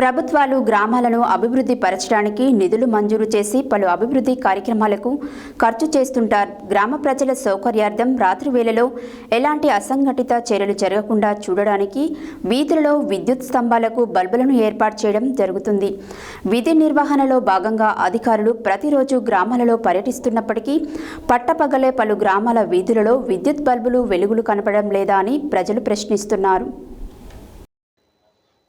ప్రభుత్వాలు గ్రామాలను అభివృద్ధి పరచడానికి నిధులు మంజూరు చేసి పలు అభివృద్ధి కార్యక్రమాలకు ఖర్చు చేస్తుంటారు. గ్రామ ప్రజల సౌకర్యార్థం రాత్రి వేళలో ఎలాంటి అసంఘటిత చర్యలు జరగకుండా చూడడానికి వీధులలో విద్యుత్ స్తంభాలకు బల్బులను ఏర్పాటు చేయడం జరుగుతుంది. విధి నిర్వహణలో భాగంగా అధికారులు ప్రతిరోజు గ్రామాలలో పర్యటిస్తున్నప్పటికీ పట్టపగలే పలు గ్రామాల వీధులలో విద్యుత్ బల్బులు వెలుగులు కనపడడం లేదా అని ప్రజలు ప్రశ్నిస్తున్నారు.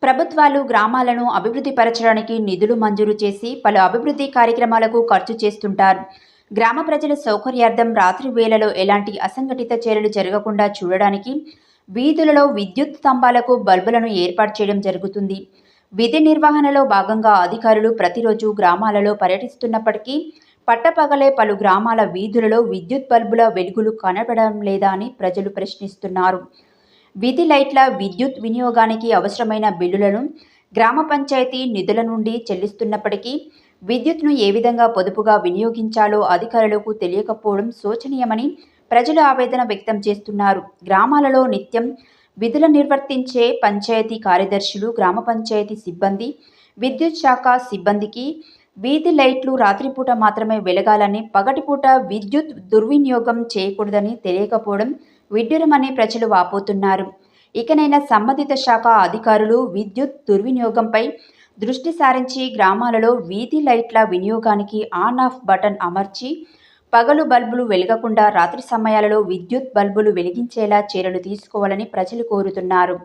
ప్రభుత్వాలు గ్రామాలను అభివృద్ధి పరచడానికి నిధులు మంజూరు చేసి పలు అభివృద్ధి కార్యక్రమాలకు ఖర్చు చేస్తుంటారు. గ్రామ ప్రజల సౌకర్యార్థం రాత్రి వేళలో ఎలాంటి అసంఘటిత చర్యలు జరగకుండా చూడడానికి వీధులలో విద్యుత్ స్తంభాలకు బల్బులను ఏర్పాటు చేయడం జరుగుతుంది. విధి నిర్వహణలో భాగంగా అధికారులు ప్రతిరోజు గ్రామాలలో పర్యటిస్తున్నప్పటికీ పట్టపగలే పలు గ్రామాల వీధులలో విద్యుత్ బల్బుల వెలుగులు కనపడడం లేదా అని ప్రజలు ప్రశ్నిస్తున్నారు. వీధి లైట్ల విద్యుత్ వినియోగానికి అవసరమైన బిల్లులను గ్రామ పంచాయతీ నిధుల నుండి చెల్లిస్తున్నప్పటికీ విద్యుత్ను ఏ విధంగా పొదుపుగా వినియోగించాలో అధికారులకు తెలియకపోవడం శోచనీయమని ప్రజలు ఆవేదన వ్యక్తం చేస్తున్నారు. గ్రామాలలో నిత్యం విధులు నిర్వర్తించే పంచాయతీ కార్యదర్శులు, గ్రామ పంచాయతీ సిబ్బంది, విద్యుత్ శాఖ సిబ్బందికి వీధి లైట్లు రాత్రిపూట మాత్రమే వెలగాలని, పగటిపూట విద్యుత్ దుర్వినియోగం చేయకూడదని తెలియకపోవడం విడ్డూరమని ప్రజలు వాపోతున్నారు. ఇకనైనా సంబంధిత శాఖ అధికారులు విద్యుత్ దుర్వినియోగంపై దృష్టి సారించి గ్రామాలలో వీధి లైట్ల వినియోగానికి ఆన్ ఆఫ్ బటన్ అమర్చి పగలు బల్బులు వెలగకుండా రాత్రి సమయాలలో విద్యుత్ బల్బులు వెలిగించేలా చర్యలు తీసుకోవాలని ప్రజలు కోరుతున్నారు.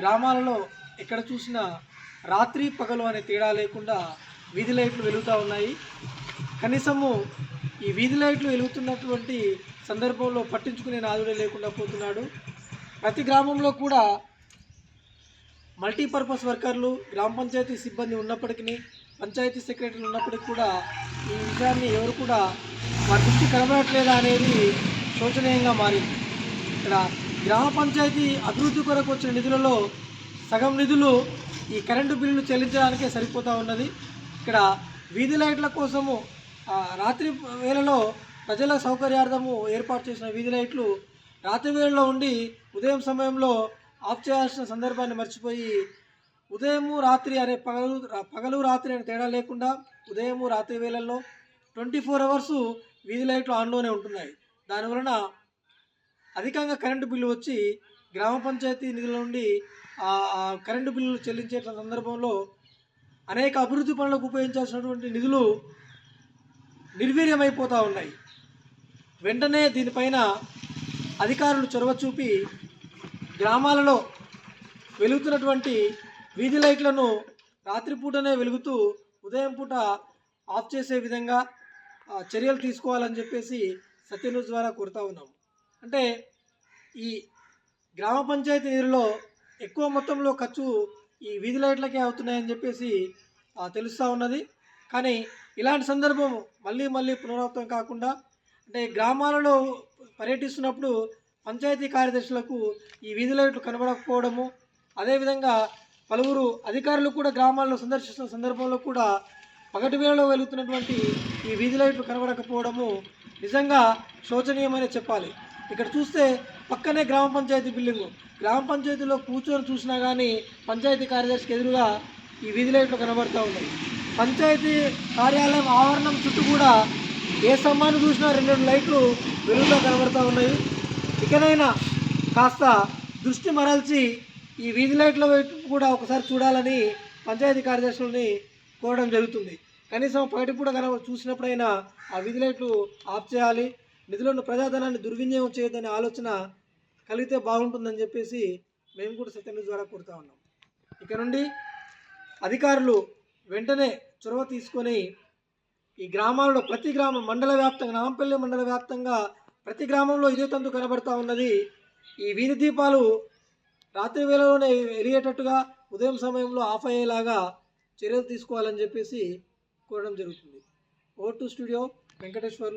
గ్రామాలలో ఎక్కడ చూసినా రాత్రి పగలు అనే తేడా లేకుండా వీధి లైట్లు వెలుగుతూ ఉన్నాయి. కనీసము ఈ వీధి లైట్లు వెలుగుతున్నటువంటి సందర్భంలో పట్టించుకునే నాదుడే లేకుండా పోతున్నాడు. ప్రతి గ్రామంలో కూడా మల్టీపర్పస్ వర్కర్లు, గ్రామ పంచాయతీ సిబ్బంది ఉన్నప్పటికీ, పంచాయతీ సెక్రటరీలు ఉన్నప్పటికీ కూడా ఈ విషయాన్ని ఎవరు కూడా వారి దృష్టి కనబడట్లేదా అనేది శోచనీయంగా మారింది. ఇక్కడ గ్రామ పంచాయతీ అభివృద్ధి కొరకు వచ్చిన నిధులలో సగం నిధులు ఈ కరెంటు బిల్లులు చెల్లించడానికే సరిపోతూ ఉన్నది. ఇక్కడ వీధి లైట్ల కోసము రాత్రి వేళలో ప్రజల సౌకర్యార్థము ఏర్పాటు చేసిన వీధి లైట్లు రాత్రి వేళలో ఉండి ఉదయం సమయంలో ఆఫ్ చేయాల్సిన సందర్భాన్ని మర్చిపోయి ఉదయము రాత్రి అనే పగలు రాత్రి అనే తేడా లేకుండా ఉదయము రాత్రి వేళల్లో 24 అవర్స్ వీధి లైట్లు ఆన్లోనే ఉంటున్నాయి. దానివలన అధికంగా కరెంటు బిల్లు వచ్చి గ్రామ పంచాయతీ నిధుల నుండి కరెంటు బిల్లులు చెల్లించే సందర్భంలో అనేక అభివృద్ధి పనులకు ఉపయోగించాల్సినటువంటి నిధులు నిర్వీర్యమైపోతూ ఉన్నాయి. వెంటనే దీనిపైన అధికారులు చొరవ చూపి గ్రామాలలో వెలుగుతున్నటువంటి వీధి లైట్లను రాత్రిపూటనే వెలుగుతూ ఉదయం పూట ఆఫ్ చేసే విధంగా చర్యలు తీసుకోవాలని చెప్పేసి సత్యన్యూస్ ద్వారా కోరుతా ఉన్నాము. అంటే ఈ గ్రామ పంచాయతీ నిధుల్లో ఎక్కువ మొత్తంలో ఖర్చు ఈ వీధి లైట్లకే అవుతున్నాయని చెప్పేసి తెలుస్తూ ఉన్నది. కానీ ఇలాంటి సందర్భం మళ్ళీ పునరావృతం కాకుండా, అంటే గ్రామాలలో పర్యటిస్తున్నప్పుడు పంచాయతీ కార్యదర్శులకు ఈ వీధి లైట్లు కనబడకపోవడము, అదేవిధంగా పలువురు అధికారులు కూడా గ్రామాల్లో సందర్శిస్తున్న సందర్భంలో కూడా పగటి వేళలో వెలుగుతున్నటువంటి ఈ వీధి లైట్లు కనబడకపోవడము నిజంగా శోచనీయమని చెప్పాలి. ఇక్కడ చూస్తే పక్కనే గ్రామ పంచాయతీ బిల్డింగు. గ్రామ పంచాయతీలో కూర్చొని చూసినా కానీ పంచాయతీ కార్యదర్శికి ఎదురుగా ఈ వీధి లైట్లు కనబడుతూ ఉన్నాయి. పంచాయతీ కార్యాలయం ఆవరణం చుట్టూ కూడా ఏ స్తంభాన్ని చూసినా 2 లైట్లు వెలుగులో కనబడుతూ ఉన్నాయి. ఇకనైనా కాస్త దృష్టి మరల్చి ఈ వీధి లైట్ల వైపు కూడా ఒకసారి చూడాలని పంచాయతీ కార్యదర్శులని కోరడం జరుగుతుంది. కనీసం పగటిపూట చూసినప్పుడైనా ఆ వీధి లైట్లు ఆఫ్ చేయాలి, నిధులను ప్రజాధనాన్ని దుర్వినియోగం చేయొద్దనే ఆలోచన కలిగితే బాగుంటుందని చెప్పేసి మేము కూడా సత్యన్యూస్ ద్వారా కోరుతా ఉన్నాం. ఇక నుండి అధికారులు వెంటనే చొరవ తీసుకొని ఈ గ్రామాల్లో ప్రతి గ్రామం మండల వ్యాప్తంగా, నాంపల్లి మండల వ్యాప్తంగా ప్రతి గ్రామంలో ఇదే తంతు కనబడతా ఉన్నది. ఈ వీధి దీపాలు రాత్రి వేళలోనే వెలిగేటట్టుగా, ఉదయం సమయంలో ఆఫ్ అయ్యేలాగా చర్యలు తీసుకోవాలని చెప్పేసి కోరడం జరుగుతుంది. Over to studio, Venkateswarlu.